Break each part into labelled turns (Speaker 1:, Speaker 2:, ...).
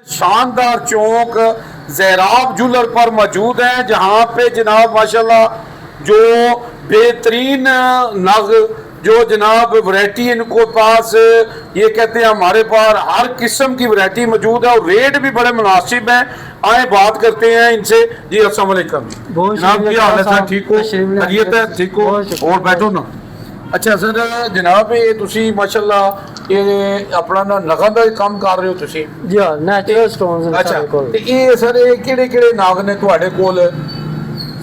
Speaker 1: शानदार चौक ज़ैराब ज्वेलर पर मौजूद है, जहाँ पे जनाब माशाल्लाह जो बेहतरीन नग जो जनाब वैरायटी इनको पास, ये कहते हैं हमारे पास हर किस्म की वैरायटी मौजूद है और रेट भी बड़े मुनासिब हैं। आए बात करते हैं इनसे। जी अस्सलाम वालेकुम जनाब, क्या हाल है सर? ठीक हो? खैरियत है? ठीक हो? और बैठो ना। अच्छा सर जनाब, ये तुसी माशाल्लाह ये अपना ना नगां दा काम कर रहे हो तुसी?
Speaker 2: जी हाँ, नेचुरल स्टोन्स
Speaker 1: अच्छा,
Speaker 2: ਸਾਡੇ ਕੋਲ।
Speaker 1: ਤੇ ਇਹ ਸਰ ਇਹ ਕਿਹੜੇ ਕਿਹੜੇ ਨਾਗ ਨੇ ਤੁਹਾਡੇ ਕੋਲ?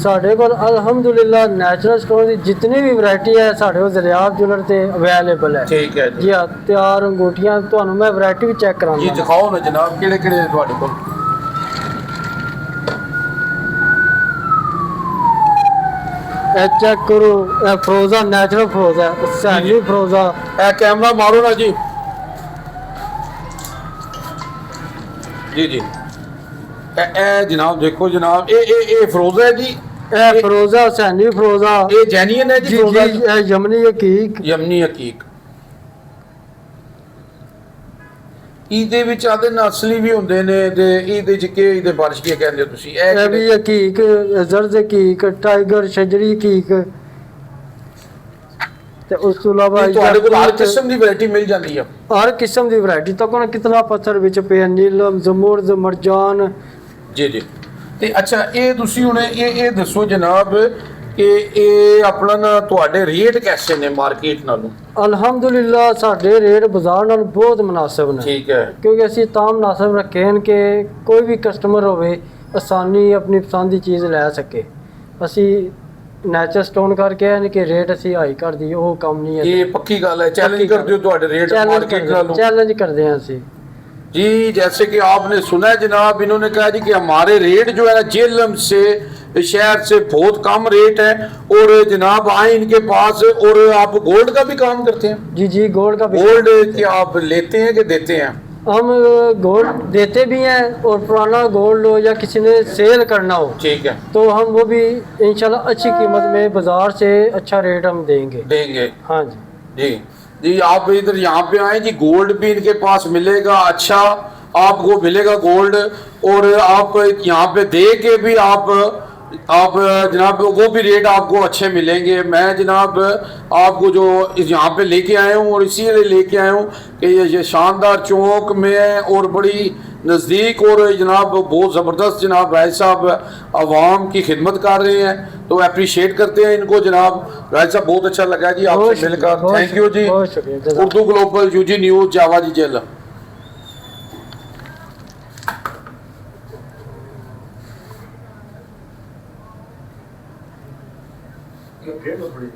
Speaker 2: ਸਾਡੇ ਕੋਲ ਅਲਹਮਦੁਲਿਲਾ ਨੈਚੁਰਲ ਸਟੋਨ ਦੀ ਜਿੰਨੀ ਵੀ ਵੈਰਾਈਟੀ ਹੈ ਸਾਡੇ ਕੋਲ ਜ਼ਰਿਆਬ ਜੁਲਰ ਤੇ ਅਵੇਲੇਬਲ ਹੈ।
Speaker 1: ਠੀਕ ਹੈ ਜੀ।
Speaker 2: ਜੀ ਹਾਂ, ਤਿਆਰ ਅੰਗੂਠੀਆਂ ਤੁਹਾਨੂੰ ਮੈਂ ਵੈਰਾਈਟੀ ਵੀ ਚੈੱਕ
Speaker 1: ਜੀ
Speaker 2: ਕਰਾਂਗਾ।
Speaker 1: ਦਿਖਾਓ ਨਾ ਜਨਾਬ, ਕਿਹੜੇ ਕਿਹੜੇ ਨੇ ਤੁਹਾਡੇ ਕੋਲ?
Speaker 2: ਇਹ ਚੈੱਕ ਕਰੋ, ਇਹ ਫਰੋਜ਼ਾ ਨੈਚੁਰਲ ਫਰੋਜ਼ਾ ਸੈਂਡੀ ਫਰੋਜ਼ਾ।
Speaker 1: ਇਹ ਕੈਮਰਾ ਮਾਰੋ ਨਾ ਜੀ। ਜੀ ਜੀ ਇਹ ਜਨਾਬ ਦੇਖੋ ਜਨਾਬ, ਇਹ ਫਰੋਜ਼ਾ ਹੈ ਜੀ।
Speaker 2: ਇਹ ਫਰੋਜ਼ਾ ਸੈਂਡੀ ਫਰੋਜ਼ਾ।
Speaker 1: ਇਹ ਜੈਨੀਅਨ ਹੈ ਜੀ?
Speaker 2: ਜੀ
Speaker 1: ਫਰੋਜ਼ਾ
Speaker 2: ਜੀ, ਇਹ ਯਮਨੀ ਹਕੀਕ।
Speaker 1: ਯਮਨੀ ਹਕੀਕ। ਇਹਦੇ ਵਿੱਚ ਆਦੇ ਨਸਲੀ ਵੀ ਹੁੰਦੇ ਨੇ ਤੇ ਇਹਦੇ ਚ ਕੀ ਇਹਦੇ ਬਾਰਿਸ਼ ਕੀ ਕਹਿੰਦੇ ਹੋ ਤੁਸੀਂ?
Speaker 2: ਇਹ ਵੀ ਹਕੀਕ, ਜ਼ਰਜ਼ ਹਕੀਕ, ਟਾਈਗਰ ਸ਼ਜਰੀ ਹਕੀਕ। ਤੇ ਉਸ ਤੋਂ ਇਲਾਵਾ
Speaker 1: ਤੁਹਾਡੇ ਕੋਲ ਹਰ ਕਿਸਮ ਦੀ ਵੈਰਾਈਟੀ ਮਿਲ ਜਾਂਦੀ ਹੈ?
Speaker 2: ਹਰ ਕਿਸਮ ਦੀ ਵੈਰਾਈਟੀ ਤਾਂ ਕੋਣ ਕਿਤਨਾ ਪੱਥਰ ਵਿੱਚ ਪਿਆ, ਨੀਲਮ, ਜ਼ਮੁਰਦ, ਮਰਜਾਨ।
Speaker 1: ਜੀ ਜੀ। ਤੇ ਅੱਛਾ ਇਹ ਤੁਸੀਂ ਹੁਣ ਇਹ ਦੱਸੋ ਜਨਾਬ ਕਿ ਇਹ ਆਪਣਾ ਨਾ ਤੁਹਾਡੇ ਰੇਟ ਕੈਸੇ ਨੇ ਮਾਰਕੀਟ ਨਾਲੋਂ?
Speaker 2: ਅਲਹਮਦੁਲਿਲਾ ਸਾਡੇ ਰੇਟ ਬਾਜ਼ਾਰ ਨਾਲ ਬਹੁਤ ਮੁਨਾਸਿਬ ਨੇ।
Speaker 1: ਠੀਕ ਹੈ।
Speaker 2: ਕਿਉਂਕਿ ਅਸੀਂ ਤਾਂ ਮੁਨਾਸਿਬ ਰੱਖੇ ਹਨ ਕਿ ਕੋਈ ਵੀ ਕਸਟਮਰ ਹੋਵੇ ਆਸਾਨੀ ਆਪਣੀ ਪਸੰਦ ਦੀ ਚੀਜ਼ ਲੈ ਸਕੇ। ਅਸੀਂ ਨੈਚੁਰਲ ਸਟੋਨ ਕਰਕੇ ਯਾਨੀ ਕਿ ਰੇਟ ਅਸੀਂ ਹਾਈ ਕਰ ਦਈਏ, ਉਹ ਕੰਮ ਨਹੀਂ ਹੈ।
Speaker 1: ਇਹ ਪੱਕੀ ਗੱਲ ਹੈ। ਚੈलेंज करते हो ਤੁਹਾਡੇ ਰੇਟ ਮਾਰਕੀਟ ਨਾਲੋਂ?
Speaker 2: चैलेंज करते हैं ਅਸੀਂ।
Speaker 1: जी जैसे कि आपने सुना है जनाब, इन्होंने कहा जी कि हमारे रेट जो है ना जेलम से शहर से बहुत कम रेट है और जनाब आए इनके पास। और आप गोल्ड का भी काम करते हैं?
Speaker 2: जी जी, गोल्ड का भी।
Speaker 1: गोल्ड क्या आप लेते हैं कि देते हैं?
Speaker 2: हम गोल्ड देते भी हैं और पुराना गोल्ड हो या किसी ने सेल करना हो
Speaker 1: ठीक है
Speaker 2: तो हम वो भी इंशाल्लाह अच्छी कीमत में बाजार से अच्छा रेट हम देंगे। हाँ जी
Speaker 1: जी जी। आप इधर यहाँ पे आए जी, गोल्ड भी इनके पास मिलेगा, अच्छा आपको मिलेगा गोल्ड। और आप यहाँ पे दे के भी आप जनाब वो भी रेट आपको अच्छे मिलेंगे। मैं जनाब आपको जो यहाँ पे लेके आया हूँ और इसीलिए लेके आया हूँ कि ये शानदार चौक में और बड़ी नज़दीक और जनाब बहुत ज़बरदस्त जनाब राय साहब आवाम की खिदमत कर रहे हैं, तो अप्रिशिएट करते हैं इनको जनाब। राय साहब बहुत अच्छा लगा जी आपसे मिलकर, थैंक यू जी।
Speaker 2: बहुत शुक्रिया।
Speaker 1: उर्दू ग्लोबल यूजी न्यूज़ जावा जी जेल।
Speaker 3: ये फेमस पड़ी